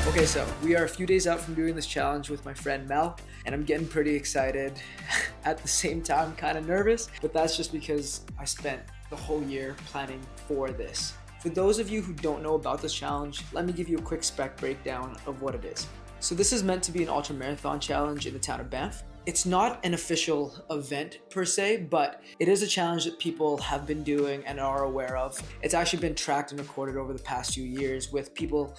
Okay, so we are a few days out from doing this challenge with my friend Mel, and I'm getting pretty excited. At the same time, kind of nervous, but that's just because I spent the whole year planning for this. For those of you who don't know about this challenge, let me give you a quick spec breakdown of what it is. So this is meant to be an ultra-marathon challenge in the town of Banff. It's not an official event per se, but it is a challenge that people have been doing and are aware of. It's actually been tracked and recorded over the past few years with people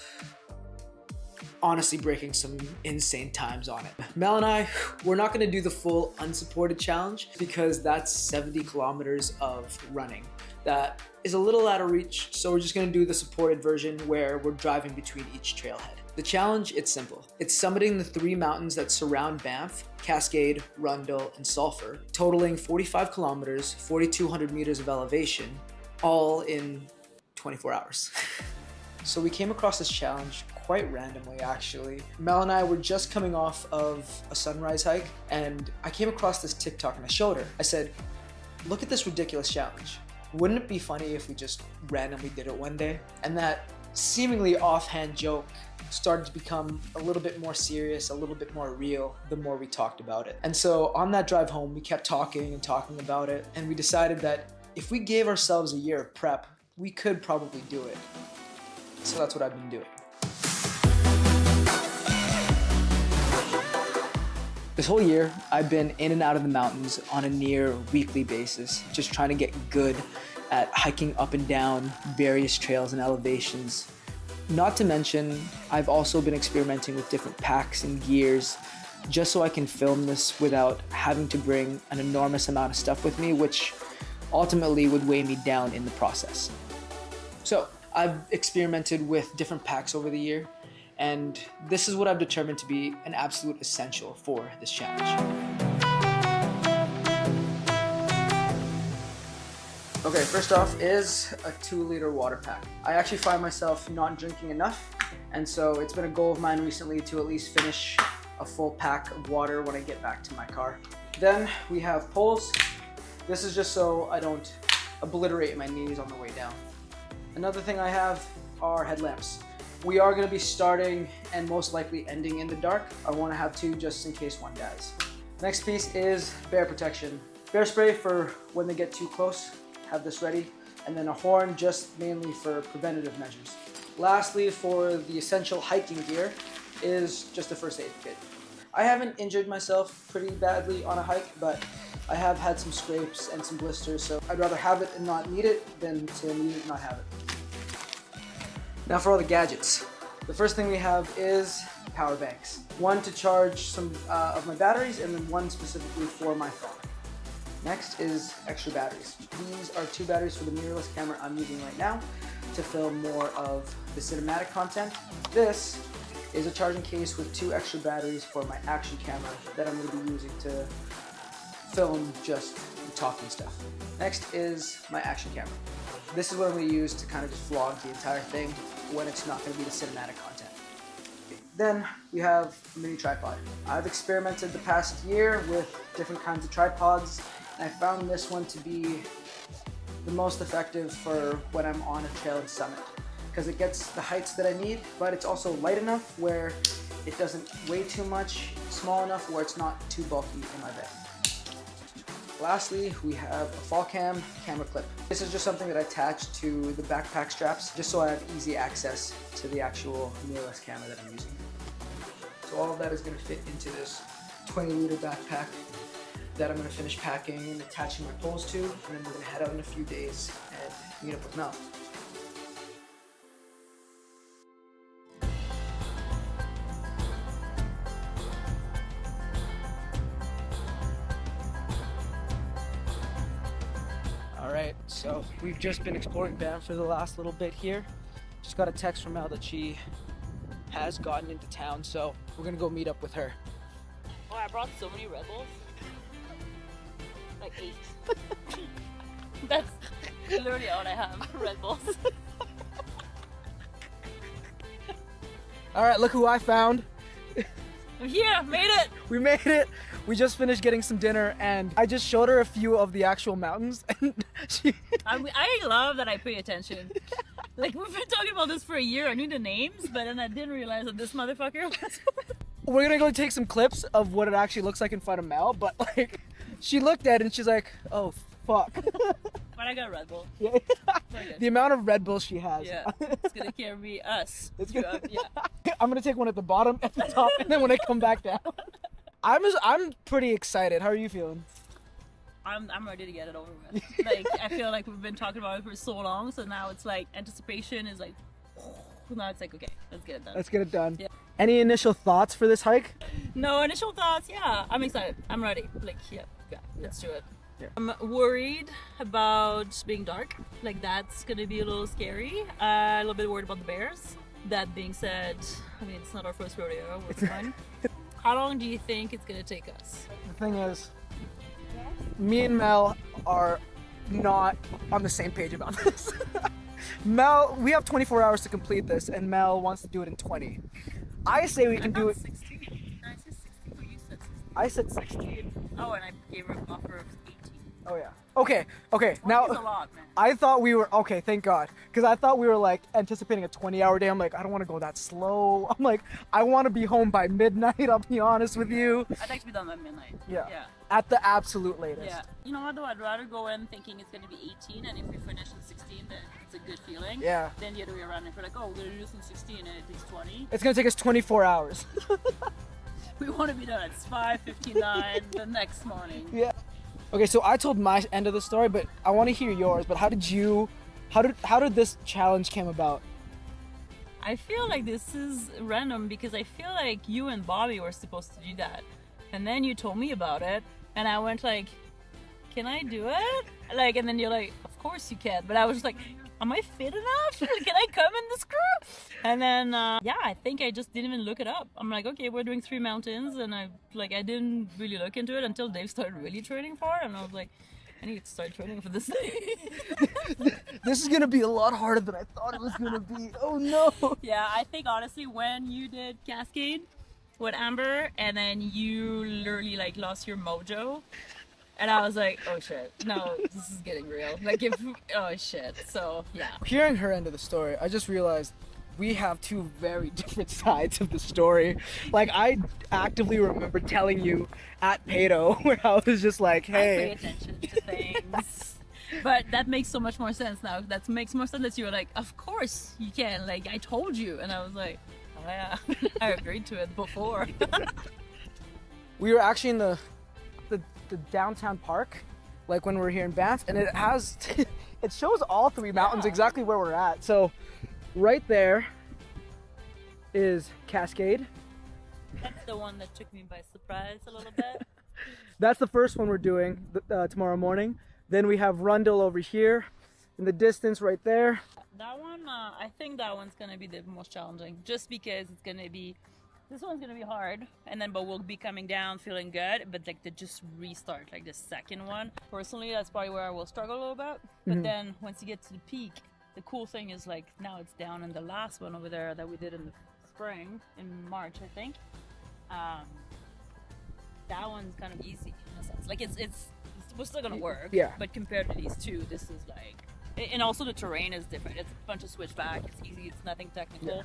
honestly breaking some insane times on it. Mel and I, we're not gonna do the full unsupported challenge because that's 70 kilometers of running. That is a little out of reach, so we're just gonna do the supported version where we're driving between each trailhead. The challenge, it's simple. It's summiting the 3 mountains that surround Banff, Cascade, Rundle, and Sulphur, totaling 45 kilometers, 4,200 meters of elevation, all in 24 hours. So we came across this challenge quite randomly, actually. Mel and I were just coming off of a sunrise hike, and I came across this TikTok and I showed her. I said, look at this ridiculous challenge. Wouldn't it be funny if we just randomly did it one day? And that seemingly offhand joke started to become a little bit more serious, a little bit more real the more we talked about it. And so on that drive home, we kept talking and talking about it, and we decided that if we gave ourselves a year of prep, we could probably do it. So that's what I've been doing. This whole year, I've been in and out of the mountains on a near weekly basis, just trying to get good at hiking up and down various trails and elevations. Not to mention, I've also been experimenting with different packs and gears just so I can film this without having to bring an enormous amount of stuff with me, which ultimately would weigh me down in the process. So, I've experimented with different packs over the year, and this is what I've determined to be an absolute essential for this challenge. Okay, first off is a 2-liter water pack. I actually find myself not drinking enough, and so it's been a goal of mine recently to at least finish a full pack of water when I get back to my car. Then we have poles. This is just so I don't obliterate my knees on the way down. Another thing I have are headlamps. We are going to be starting and most likely ending in the dark. I want to have 2 just in case one dies. Next piece is bear protection. Bear spray for when they get too close, have this ready, and then a horn just mainly for preventative measures. Lastly, for the essential hiking gear is just a first aid kit. I haven't injured myself pretty badly on a hike, but I have had some scrapes and some blisters, so I'd rather have it and not need it than to need it and not have it. Now for all the gadgets. The first thing we have is power banks. One to charge some of my batteries, and then one specifically for my phone. Next is extra batteries. These are 2 batteries for the mirrorless camera I'm using right now to film more of the cinematic content. This is a charging case with 2 extra batteries for my action camera that I'm going to be using to film just the talking stuff. Next is my action camera. This is what I'm going to use to kind of just vlog the entire thing when it's not going to be the cinematic content. Then we have a mini tripod. I've experimented the past year with different kinds of tripods, and I found this one to be the most effective for when I'm on a trail and summit, because it gets the heights that I need, but it's also light enough where it doesn't weigh too much, small enough where it's not too bulky in my bag. Lastly, we have a fall cam camera clip. This is just something that I attach to the backpack straps just so I have easy access to the actual mirrorless camera that I'm using. So all of that is going to fit into this 20-liter backpack that I'm going to finish packing and attaching my poles to, and then we're going to head out in a few days and meet up with Mel. So we've just been exploring Banff for the last little bit here. Just got a text from Mel that she has gotten into town, so we're gonna go meet up with her. Oh, I brought so many Red Bulls. Like 8. That's literally all I have, Red Bulls. All right, look who I found. I'm here, made it! We made it. We just finished getting some dinner, and I just showed her a few of the actual mountains, and I love that I pay attention. Like, we've been talking about this for a year. I knew the names, but then I didn't realize that this motherfucker was... We're gonna go take some clips of what it actually looks like in front of Mel, but like, she looked at it and she's like, oh, fuck. But I got a Red Bull. Yeah. The amount of Red Bull she has. Yeah, it's gonna carry us. It's gonna, yeah. I'm gonna take one at the bottom, at the top, and then when I come back down. I'm pretty excited. How are you feeling? I'm ready to get it over with. Like, I feel like we've been talking about it for so long, so now it's like anticipation is like, now it's like, okay, let's get it done. Let's get it done. Yeah. Any initial thoughts for this hike? No initial thoughts. Yeah, I'm excited. I'm ready. Like, yeah, let's do it. Yeah. I'm worried about being dark. Like, that's gonna be a little scary. A little bit worried about the bears. That being said, I mean, it's not our first rodeo. We're fine. How long do you think it's gonna take us? The thing is, me and Mel are not on the same page about this. Mel, we have 24 hours to complete this, and Mel wants to do it in 20. I say we can do it. 16. I said 16, but you said 16. I said 16. Oh, and I gave her an offer of 18. Oh yeah. Okay. Now, is a lot, man. I thought we were okay. Thank God, because I thought we were like anticipating a 20-hour day. I'm like, I don't want to go that slow. I'm like, I want to be home by midnight. I'll be honest with you. I'd like to be done by midnight. Yeah. At the absolute latest. Yeah. You know what though? I'd rather go in thinking it's going to be 18, and if we finish in 16, then it's a good feeling. Yeah. Then the other way around, if we're like, oh, we're going to do this in 16 and it takes 20. It's gonna take us 24 hours. We want to be done at 5:59 the next morning. Yeah. Okay, so I told my end of the story, but I want to hear yours. But how did this challenge came about? I feel like this is random because I feel like you and Bobby were supposed to do that, and then you told me about it, and I went like, "Can I do it?" Like, and then you're like, "Of course you can," but I was just like, am I fit enough? Can I come in this crew? And then, yeah, I think I just didn't even look it up. I'm like, okay, we're doing 3 mountains, and I didn't really look into it until Dave started really training for it, and I was like, I need to start training for this thing. This is gonna be a lot harder than I thought it was gonna be. Oh no. Yeah, I think honestly, when you did Cascade with Amber, and then you literally like lost your mojo. And I was like, oh shit, no, this is getting real. Like, oh shit, so yeah. Hearing her end of the story, I just realized we have 2 very different sides of the story. Like, I actively remember telling you at Pato, where I was just like, hey. I pay attention to things. But that makes so much more sense now. That makes more sense that you were like, of course you can. Like, I told you. And I was like, oh yeah, I agreed to it before. We were actually in the downtown park, like when we were here in Banff, and it has it shows all 3 mountains exactly where we're at. So right there is Cascade. That's the one that took me by surprise a little bit. That's the first one we're doing tomorrow morning. Then we have Rundle over here in the distance right there. That one, I think that one's gonna be the most challenging, just because it's gonna be, this one's gonna be hard, and then but we'll be coming down feeling good, but like to just restart, like the second one, personally that's probably where I will struggle a little bit. But then once you get to the peak, the cool thing is like now it's down in the last one over there that we did in the spring, in March I think. That one's kind of easy in a sense. Like it's we're still gonna work, yeah, but compared to these 2, this is like, and also the terrain is different. It's a bunch of switchback, it's easy, it's nothing technical.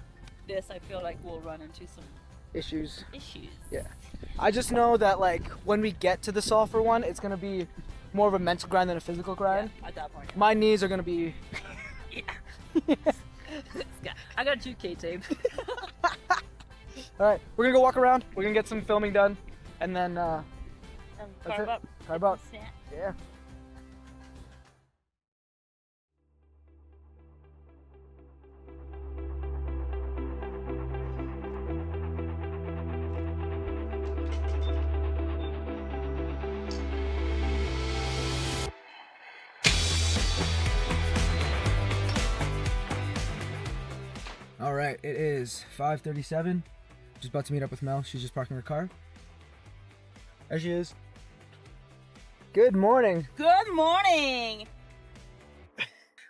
This I feel like we'll run into some issues. Yeah. I just know that like when we get to the Sulphur one, it's gonna be more of a mental grind than a physical grind. Yeah, at that point. My knees are gonna be yeah. I got 2K tape. Alright, we're gonna go walk around, we're gonna get some filming done, and then Carb up. Carb up. Yeah. All right, it is 5:37. Just about to meet up with Mel. She's just parking her car. There she is. Good morning. Good morning.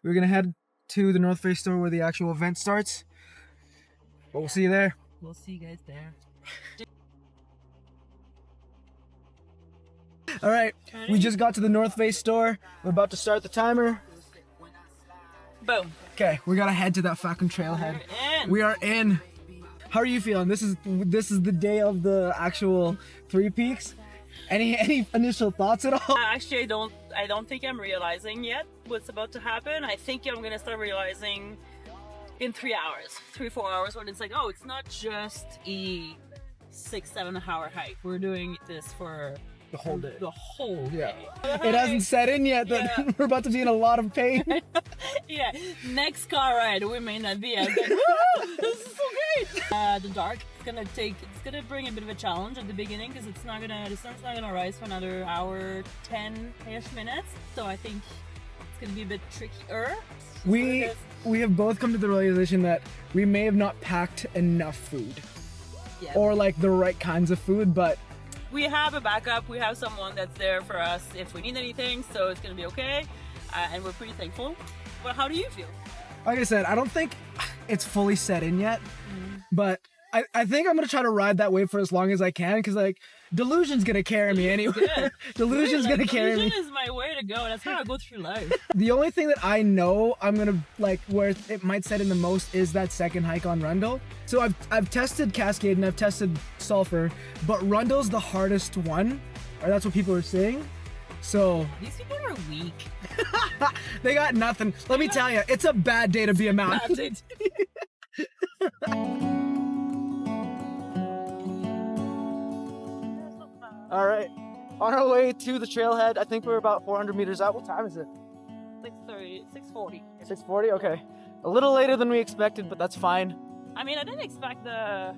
We're gonna head to the North Face store where the actual event starts. But we'll see you there. We'll see you guys there. All right, we just got to the North Face store. We're about to start the timer. Boom. Okay, we gotta head to that fucking trailhead. We are in. How are you feeling? This is the day of the actual Three Peaks. Any initial thoughts at all? Actually, I don't think I'm realizing yet what's about to happen. I think I'm gonna start realizing in 3 hours, 3-4 hours, when it's like, oh, it's not just a 6-7 hour hike. We're doing this for The whole day. The whole day. It hasn't set in yet that we're about to be in a lot of pain. Yeah. Next car ride, we may not be as good. This is so great. The dark. It's gonna bring a bit of a challenge at the beginning because the sun's not gonna rise for another hour 10-ish minutes. So I think it's gonna be a bit trickier. We have both come to the realization that we may have not packed enough food. Yeah. Or like the right kinds of food, but we have a backup. We have someone that's there for us if we need anything, so it's gonna be okay. And we're pretty thankful. But how do you feel? Like I said, I don't think it's fully set in yet, but I think I'm gonna try to ride that wave for as long as I can, because like delusion's gonna carry me anyway. Delusion's gonna carry me. Delusion is my way to go. That's how I go through life. The only thing that I know I'm gonna like where it might set in the most is that second hike on Rundle. So I've tested Cascade and I've tested Sulphur, but Rundle's the hardest one, or that's what people are saying. So these people are weak. They got nothing. Let me tell you, it's a bad day to be a mountain. All right, on our way to the trailhead. I think we're about 400 meters out. What time is it? 6:30, 6:40. 6:40. Okay, a little later than we expected, but that's fine. I mean, I didn't expect the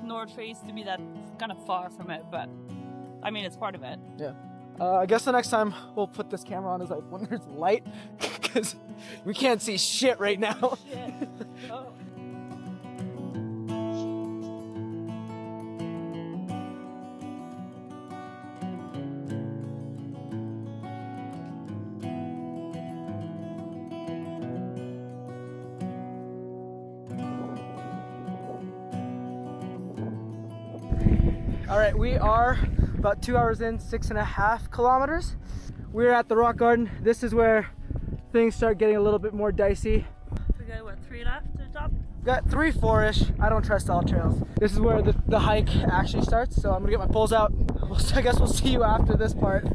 North Face to be that kind of far from it, but I mean, it's part of it. Yeah. I guess the next time we'll put this camera on is like when there's light, because we can't see shit right now. Yeah. Oh. All right, we are about 2 hours in, 6.5 kilometers. We're at the rock garden. This is where things start getting a little bit more dicey. We got what, 3 left to the top? Got 3, 4-ish. I don't trust all trails. This is where the hike actually starts. So I'm gonna get my poles out. I guess we'll see you after this part.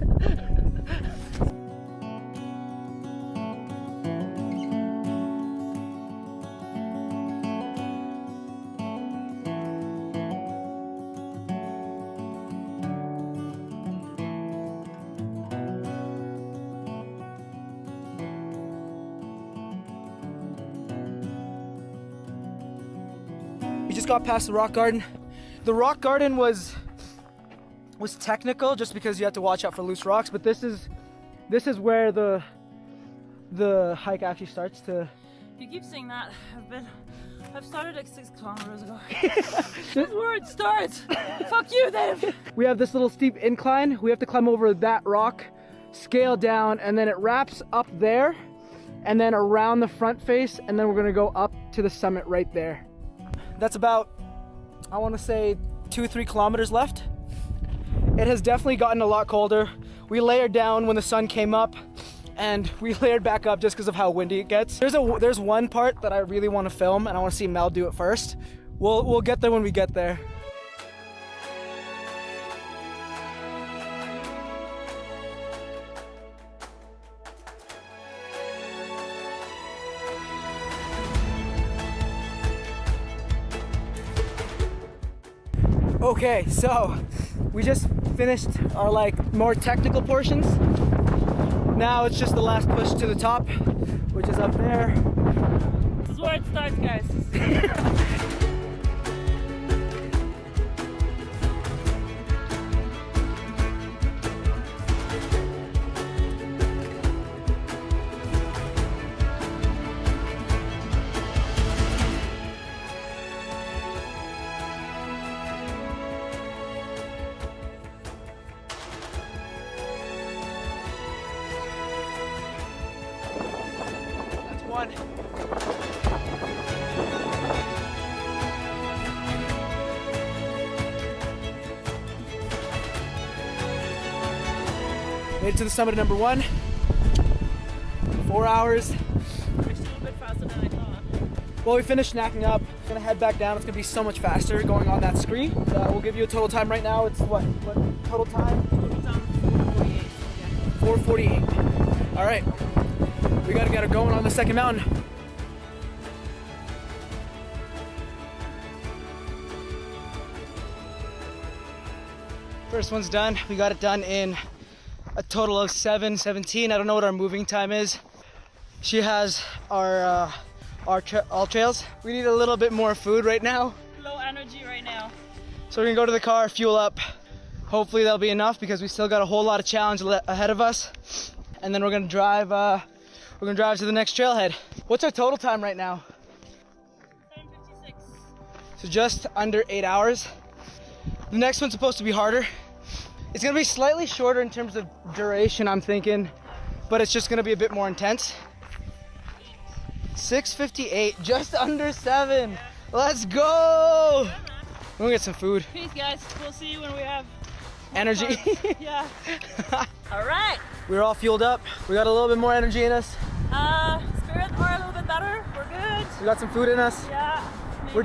We just got past the rock garden. The rock garden was technical just because you have to watch out for loose rocks, but this is where the hike actually starts to. You keep saying that. I've started like 6 kilometers ago. This is where it starts. Fuck you, Dave. We have this little steep incline. We have to climb over that rock, scale down, and then it wraps up there, and then around the front face, and then we're gonna go up to the summit right there. That's about, I want to say, 2-3 kilometers left. It has definitely gotten a lot colder. We layered down when the sun came up, and we layered back up just because of how windy it gets. There's one part that I really want to film, and I want to see Mel do it first. We'll get there when we get there. Okay, so we just finished our like more technical portions. Now it's just the last push to the top, which is up there. This is where it starts, guys. one. Made it to the summit of number 1. 4 hours. We're still a bit faster than I thought. Well, we finished snacking up. Gonna head back down. It's gonna be so much faster going on that screen. We'll give you a total time right now. It's what total time? Total time 4:48. Yeah. 4:48. All right. We gotta get it going on the second mountain. First one's done. We got it done in a total of 7:17. I don't know what our moving time is. She has our all trails. We need a little bit more food right now. Low energy right now. So we're gonna go to the car, fuel up. Hopefully that'll be enough because we still got a whole lot of challenge ahead of us. And then we're gonna drive to the next trailhead. What's our total time right now? 7:56. So just under 8 hours. The next one's supposed to be harder. It's gonna be slightly shorter in terms of duration, I'm thinking, but it's just gonna be a bit more intense. 6:58, just under 7. Let's go! We'll get some food. Peace, guys. We'll see you when we have Energy. Yeah. All right. We're all fueled up. We got a little bit more energy in us. Spirits are a little bit better. We're good. We got some food in us. Yeah. Maybe. We're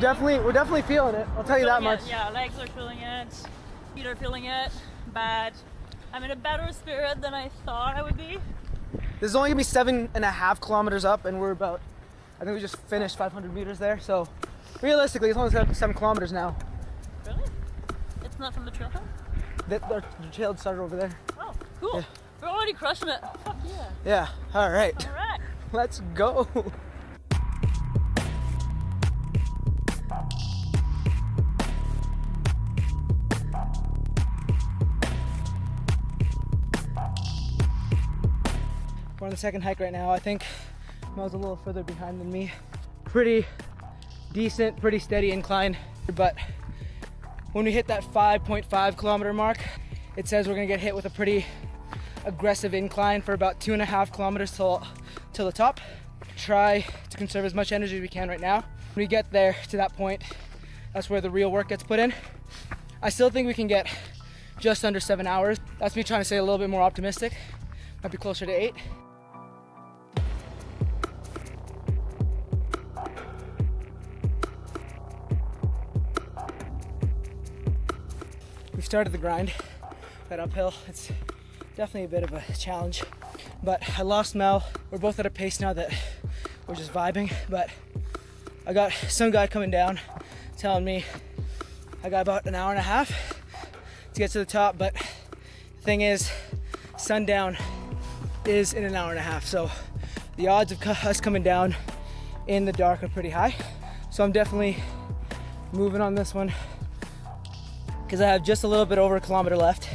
definitely feeling it. I'll tell you that much. Yeah, legs are feeling it. Feet are feeling it. Bad. I'm in a better spirit than I thought I would be. This is only gonna be 7.5 kilometers up, and we're about, I think we just finished 500 meters there. So realistically, it's only 7 kilometers now. Really? It's not from the trailhead? The trail started over there. Oh, cool. Yeah. We're already crushing it. Fuck yeah. Yeah, all right. All right. Let's go. We're on the second hike right now. I think Mel's a little further behind than me. Pretty decent, pretty steady incline, but when we hit that 5.5 kilometer mark, it says we're gonna get hit with a pretty aggressive incline for about 2.5 kilometers till the top. Try to conserve as much energy as we can right now. When we get there to that point, that's where the real work gets put in. I still think we can get just under 7 hours. That's me trying to stay a little bit more optimistic. Might be closer to 8. We've started the grind, that uphill. It's definitely a bit of a challenge, but I lost Mel. We're both at a pace now that we're just vibing, but I got some guy coming down telling me I got about 1.5 hours to get to the top, but the thing is, sundown is in 1.5 hours, so the odds of us coming down in the dark are pretty high. So I'm definitely moving on this one because I have just a little bit over 1 kilometer left.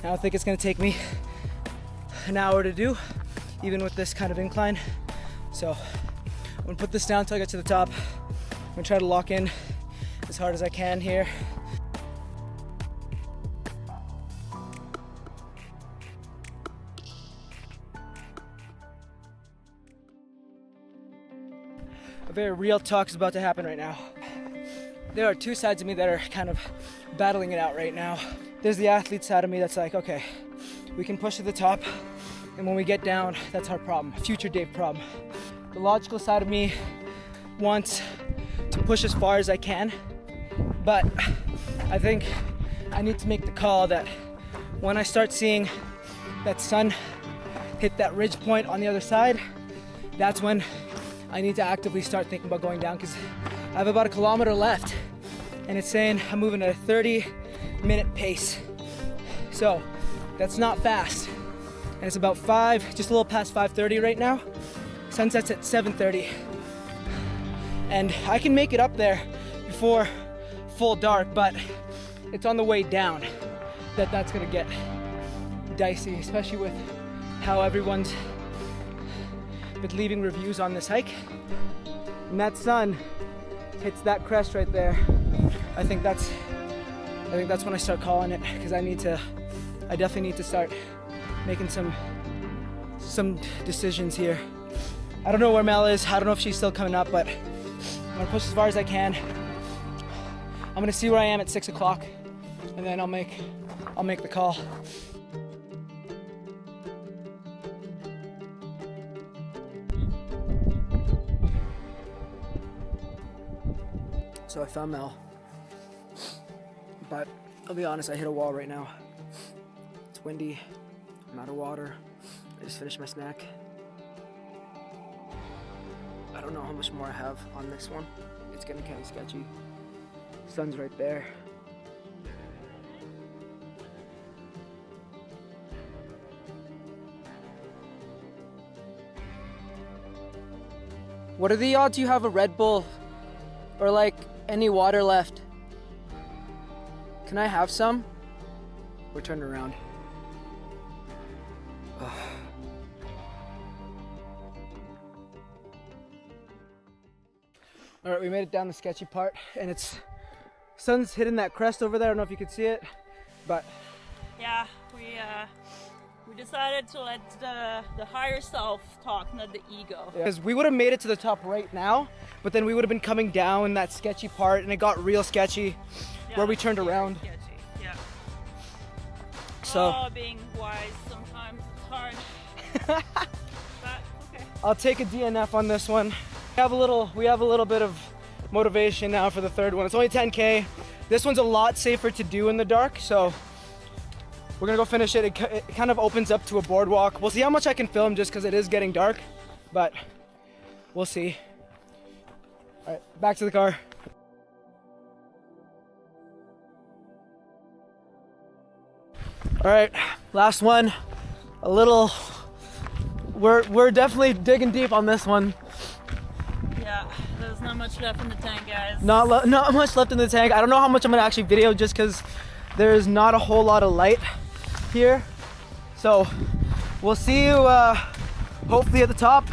I don't think it's gonna take me an hour to do, even with this kind of incline. So I'm gonna put this down until I get to the top. I'm gonna try to lock in as hard as I can here. A very real talk is about to happen right now. There are two sides of me that are kind of battling it out right now. There's the athlete side of me that's like, okay, we can push to the top, and when we get down, that's our problem, future Dave problem. The logical side of me wants to push as far as I can, but I think I need to make the call that when I start seeing that sun hit that ridge point on the other side, that's when I need to actively start thinking about going down, because I have about 1 kilometer left, and it's saying I'm moving at a 30-minute pace. So that's not fast. And it's about just a little past 5:30 right now. Sunset's at 7:30. And I can make it up there before full dark, but it's on the way down that's gonna get dicey, especially with how everyone's been leaving reviews on this hike. And that sun hits that crest right there. I think that's when I start calling it, because I definitely need to start making some decisions here I don't know where Mel is. I don't know if she's still coming up, but I'm gonna push as far as I can. I'm gonna see where I am at 6 o'clock, and then I'll make the call. So I found Mel, but I'll be honest, I hit a wall right now. It's windy, I'm out of water. I just finished my snack. I don't know how much more I have on this one. It's getting kind of sketchy. Sun's right there. What are the odds you have a Red Bull or like any water left? Can I have some? We're turned around. Ugh. All right, we made it down the sketchy part, and it's sun's hitting that crest over there. I don't know if you can see it, but Yeah, we decided to let the higher self talk, not the ego. because we would have made it to the top right now, but then we would have been coming down that sketchy part, and it got real sketchy where we turned very around. sketchy, yeah. So Oh, being wise sometimes it's hard. But okay. I'll take a DNF on this one. We have a little bit of motivation now for the third one. It's only 10K. This one's a lot safer to do in the dark, so we're gonna go finish it. It kind of opens up to a boardwalk. We'll see how much I can film just because it is getting dark, but we'll see. All right, back to the car. All right, last one. We're definitely digging deep on this one. Yeah, there's not much left in the tank, guys. Not much left in the tank. I don't know how much I'm gonna actually video just because there's not a whole lot of light here. So we'll see you hopefully at the top.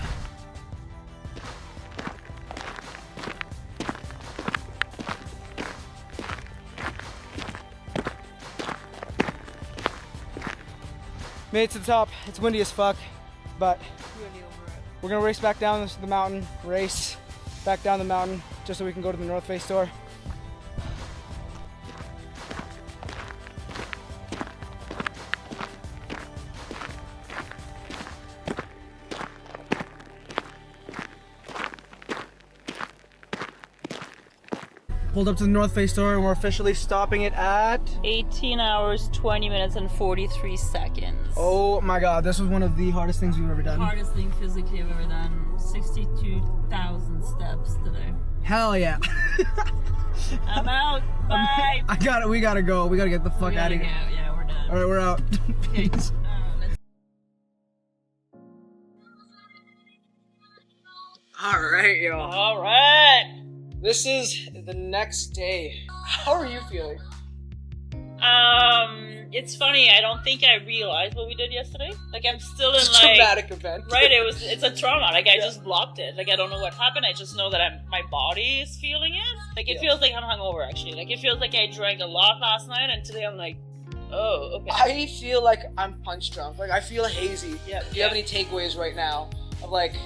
Made it to the top. It's windy as fuck, but Really over it. we're gonna race back down the mountain, race back down the mountain just so we can go to the North Face store. Pulled up to the North Face store and we're officially stopping it at... 18 hours, 20 minutes, and 43 seconds. Oh my god, this was one of the hardest things we've ever done. Hardest thing physically I've ever done. 62,000 steps today. Hell yeah. I'm out. Bye. We gotta go. We gotta get the fuck out of here. Yeah, we're done. Alright, we're out. Okay. Peace. Let's Alright, yo. All right. This is the next day. How are you feeling? It's funny. I don't think I realized what we did yesterday. Like I'm still in It's a like traumatic event. right. It's a trauma. Like I just blocked it. Like I don't know what happened. I just know that my body is feeling it. Like it feels like I'm hungover actually. Like it feels like I drank a lot last night, and today I'm like, oh, okay. I feel like I'm punch drunk. Like I feel hazy. Yeah. Do you have any takeaways right now of like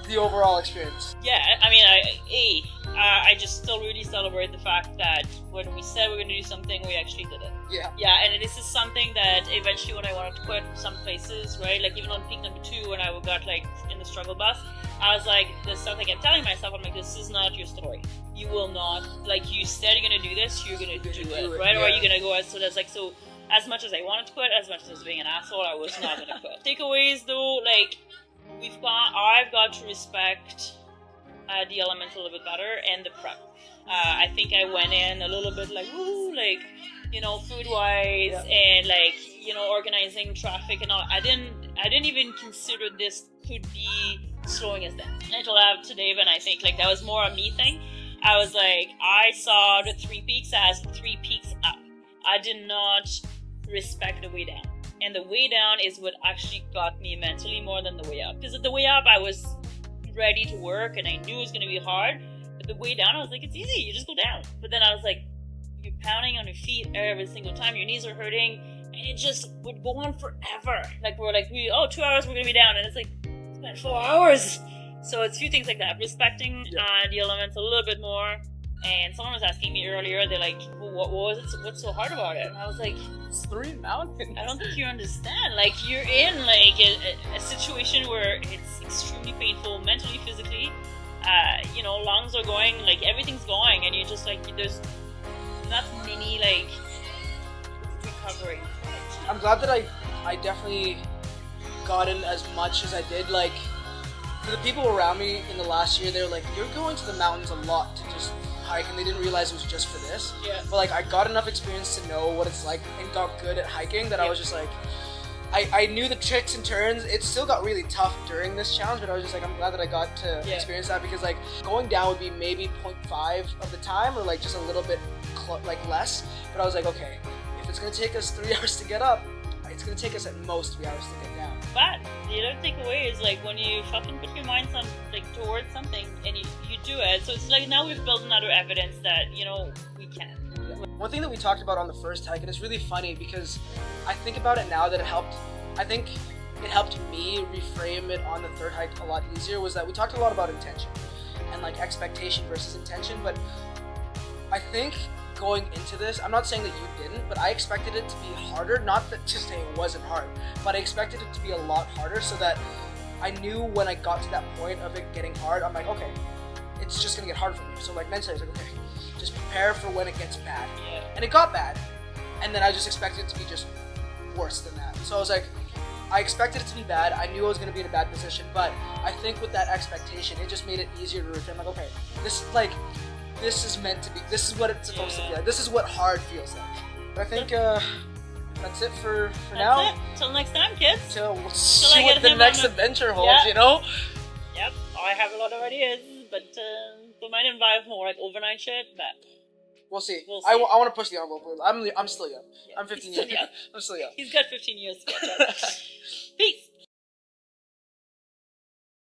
the overall experience? Yeah, I mean, I just still really celebrate the fact that when we said we were going to do something, we actually did it. Yeah. Yeah, and this is something that eventually when I wanted to quit some places, right, like even on peak number 2 when I got like in the struggle bus, I was like, this stuff I kept telling myself, I'm like, this is not your story. You will not, like you said you're going to do this, you're going to do it, right? Yeah. Or are you going to go as, so that's like, so as much as I wanted to quit, as much as I was being an asshole, I was not going to quit. Takeaways though, like, I've got to respect the elements a little bit better and the prep. I think I went in a little bit like, ooh, like, you know, food wise and like, you know, organizing traffic and all. I didn't even consider this could be slowing us down. And I told that to Dave, and I think like that was more a me thing. I was like, I saw the 3 peaks as 3 peaks up. I did not respect the way down. And the way down is what actually got me mentally more than the way up. Because at the way up, I was ready to work and I knew it was going to be hard. But the way down, I was like, it's easy. You just go down. But then I was like, you're pounding on your feet every single time. Your knees are hurting. And it just would go on forever. Like, we're like, 2 hours, we're going to be down. And it's like, it's been 4 hours. So it's a few things like that. Respecting the elements a little bit more. And someone was asking me earlier, they're like, well, what was it? What's so hard about it? And I was like, It's 3 mountains. I don't think you understand. Like, you're in like a situation where it's extremely painful, mentally, physically. You know, lungs are going, like everything's going, and you're just like, there's not many like recovery. I'm glad that I definitely got in as much as I did. Like, for the people around me in the last year, they were like, you're going to the mountains a lot to just hike, and they didn't realize it was just for this. Yeah. But like, I got enough experience to know what it's like and got good at hiking that I was just like, I knew the tricks and turns. It still got really tough during this challenge, but I was just like, I'm glad that I got to experience that, because like going down would be maybe 0.5 of the time, or like just a little bit like less. But I was like, okay, if it's gonna take us 3 hours to get up, it's gonna take us at most 3 hours to get down. But the other takeaway is like when you fucking put your mind towards something and you do it. So it's like now we've built another evidence that, you know, we can. One thing that we talked about on the first hike, and it's really funny because I think about it now that I think it helped me reframe it on the third hike a lot easier, was that we talked a lot about intention and like expectation versus intention. But I think going into this, I'm not saying that you didn't, but I expected it to be harder. Not that to say it wasn't hard, but I expected it to be a lot harder, so that I knew when I got to that point of it getting hard, I'm like, okay, it's just gonna get hard for me. So like mentally I was like, okay, just prepare for when it gets bad. Yeah. And it got bad, and then I just expected it to be just worse than that. So I was like, I expected it to be bad. I knew I was going to be in a bad position, but I think with that expectation, it just made it easier to reframe. Like, okay, this is meant to be. This is what it's supposed to be like. This is what hard feels like. But I think that's it for now. That's it. Till next time, kids. Till we'll see what the him next on adventure holds. You know. Yep. I have a lot of ideas, but we might involve more like overnight shit. But we'll see. We'll see. I want to push the envelope. I'm still young. Yeah, I'm 15 he's still years. young. I'm still young. He's got 15 years to catch up. Peace.